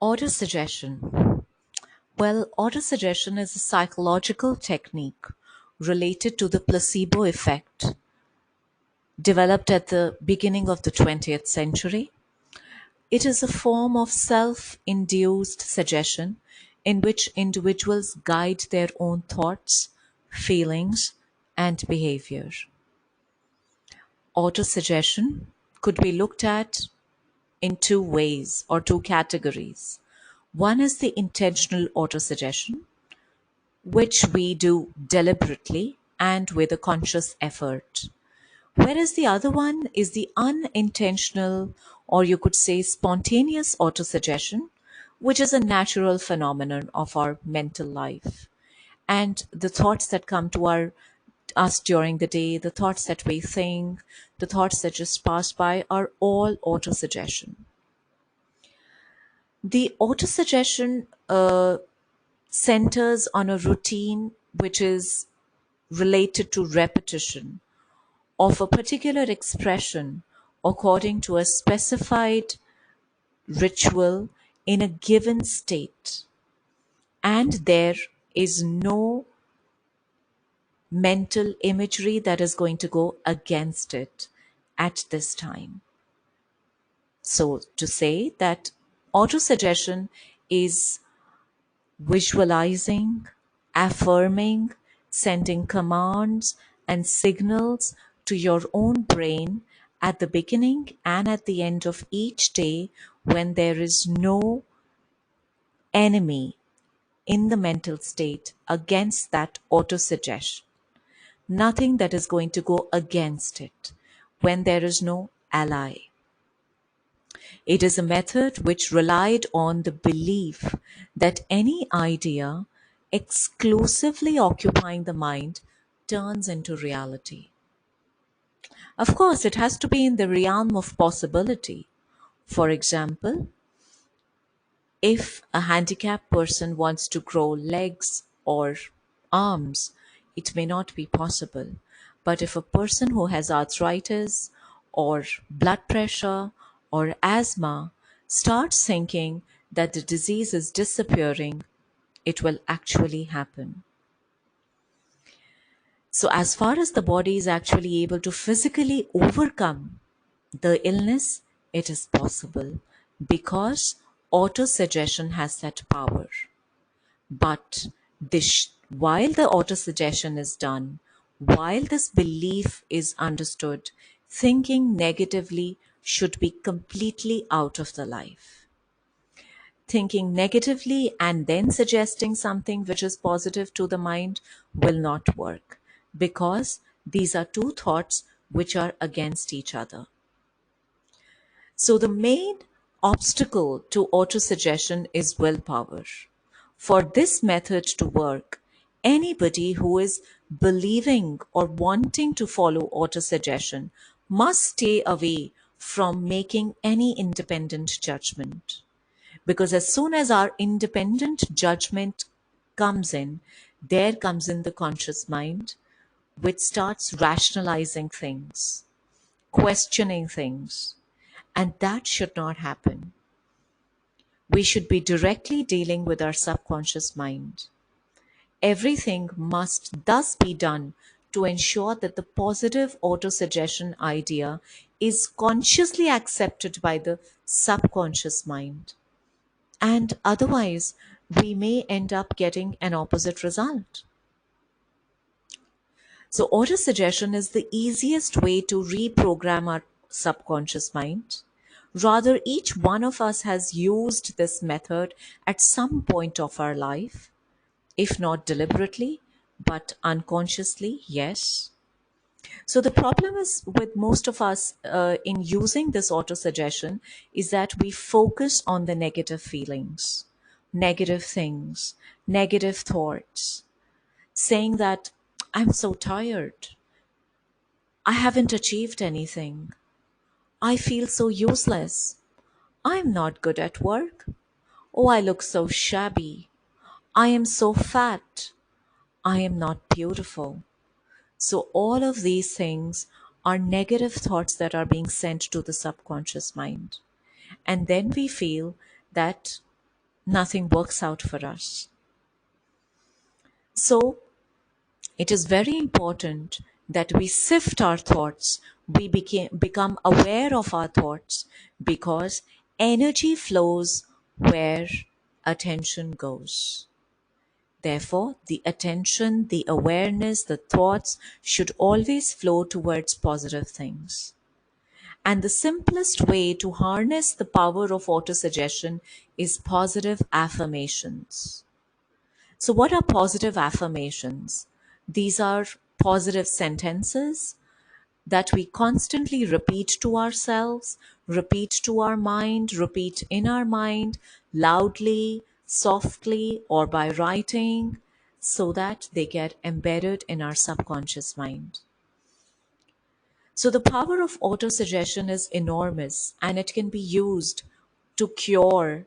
Autosuggestion. Well, autosuggestion is a psychological technique related to the placebo effect developed at the beginning of the 20th century. It is a form of self induced suggestion in which individuals guide their own thoughts, feelings, and behavior. Autosuggestion could be looked at in two ways or two categories. One is the intentional autosuggestion, which we do deliberately and with a conscious effort. Whereas the other one is the unintentional, or you could say spontaneous autosuggestion, which is a natural phenomenon of our mental life. And the thoughts that come to us during the day, the thoughts that we think, the thoughts that just pass by are all autosuggestion. The autosuggestion centers on a routine which is related to repetition of a particular expression according to a specified ritual in a given state, and there is no mental imagery that is going to go against it at this time. So, to say that autosuggestion is visualizing, affirming, sending commands and signals to your own brain at the beginning and at the end of each day when there is no enemy in the mental state against that autosuggestion. Nothing that is going to go against it when there is no ally. It is a method which relied on the belief that any idea exclusively occupying the mind turns into reality. Of course, it has to be in the realm of possibility. For example, if a handicapped person wants to grow legs or arms, it may not be possible. But if a person who has arthritis or blood pressure or asthma starts thinking that the disease is disappearing, it will actually happen. So, as far as the body is actually able to physically overcome the illness, it is possible because autosuggestion has that power. But while the autosuggestion is done, while this belief is understood, thinking negatively should be completely out of the life. Thinking negatively and then suggesting something which is positive to the mind will not work because these are two thoughts which are against each other. So the main obstacle to autosuggestion is willpower. For this method to work, anybody who is believing or wanting to follow autosuggestion must stay away from making any independent judgment. Because as soon as our independent judgment comes in, there comes in the conscious mind, which starts rationalizing things, questioning things, and that should not happen. We should be directly dealing with our subconscious mind. Everything must thus be done to ensure that the positive autosuggestion idea is consciously accepted by the subconscious mind. And otherwise, we may end up getting an opposite result. So, autosuggestion is the easiest way to reprogram our subconscious mind. Rather, each one of us has used this method at some point of our life, if not deliberately, but unconsciously, yes. So, the problem is with most of us in using this autosuggestion is that we focus on the negative feelings, negative things, negative thoughts, saying that I'm so tired. I haven't achieved anything. I feel so useless. I'm not good at work. Oh, I look so shabby. I am so fat. I am not beautiful. So, all of these things are negative thoughts that are being sent to the subconscious mind. And then we feel that nothing works out for us. So, it is very important that we sift our thoughts, become aware of our thoughts, because energy flows where attention goes. Therefore, the attention, the awareness, the thoughts should always flow towards positive things. And the simplest way to harness the power of autosuggestion is positive affirmations. So, what are positive affirmations? These are positive sentences that we constantly repeat to ourselves, repeat to our mind, repeat in our mind, loudly, softly, or by writing, so that they get embedded in our subconscious mind. So, the power of autosuggestion is enormous, and it can be used to cure,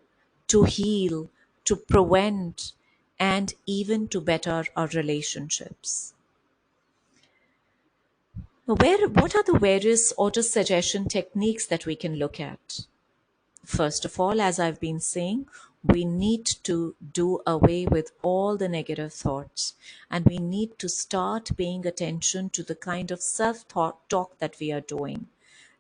to heal, to prevent, and even to better our relationships. What are the various autosuggestion techniques that we can look at? First of all, as I've been saying, we need to do away with all the negative thoughts, and we need to start paying attention to the kind of self talk that we are doing,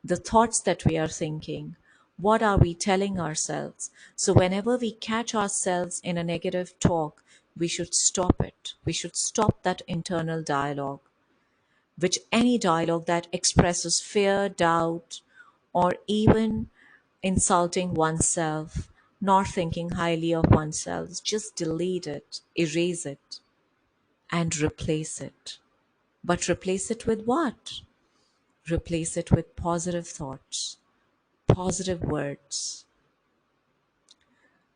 the thoughts that we are thinking. What are we telling ourselves? So, whenever we catch ourselves in a negative talk, we should stop it. We should stop that internal dialogue, which any dialogue that expresses fear, doubt, or even insulting oneself, nor thinking highly of oneself. Just delete it, erase it, and replace it. But replace it with what? Replace it with positive thoughts, positive words.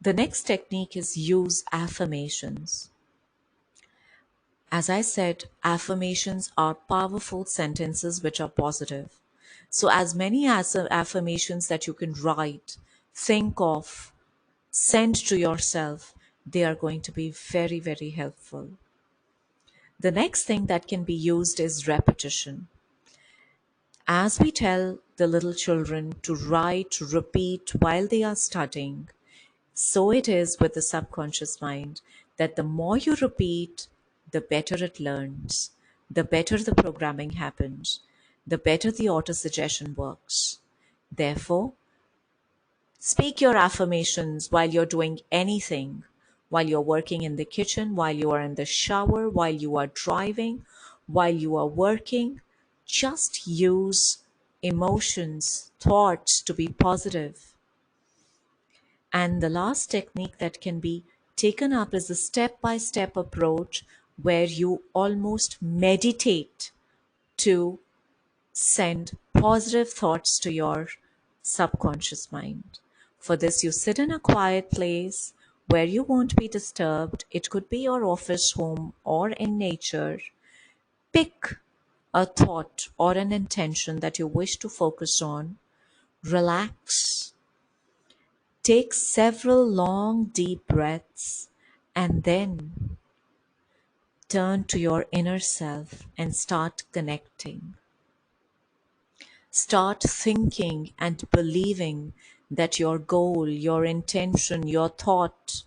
The next technique is use affirmations. As I said, affirmations are powerful sentences which are positive. So, as many affirmations that you can write, think of, send to yourself, they are going to be very, very helpful. The next thing that can be used is repetition. As we tell the little children to write, repeat while they are studying, so it is with the subconscious mind, that the more you repeat, the better it learns, the better the programming happens, the better the autosuggestion works. Therefore, speak your affirmations while you're doing anything, while you're working in the kitchen, while you are in the shower, while you are driving, while you are working. Just use emotions, thoughts to be positive. And the last technique that can be taken up is a step by step approach where you almost meditate to send positive thoughts to your subconscious mind. For this, you sit in a quiet place where you won't be disturbed. It could be your office, home, or in nature. Pick a thought or an intention that you wish to focus on. Relax. Take several long, deep breaths, and then turn to your inner self and start connecting. Start thinking and believing that your goal, your intention, your thought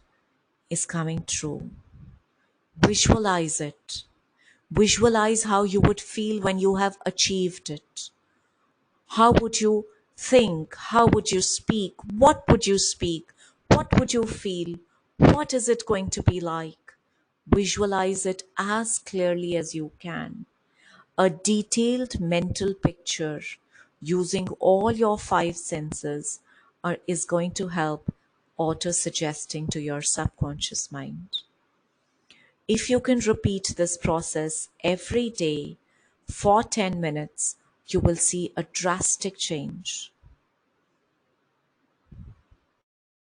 is coming true. Visualize it. Visualize how you would feel when you have achieved it. How would you think? How would you speak? What would you speak? What would you feel? What is it going to be like? Visualize it as clearly as you can. A detailed mental picture using all your five senses is going to help auto-suggesting to your subconscious mind. If you can repeat this process every day for 10 minutes, you will see a drastic change.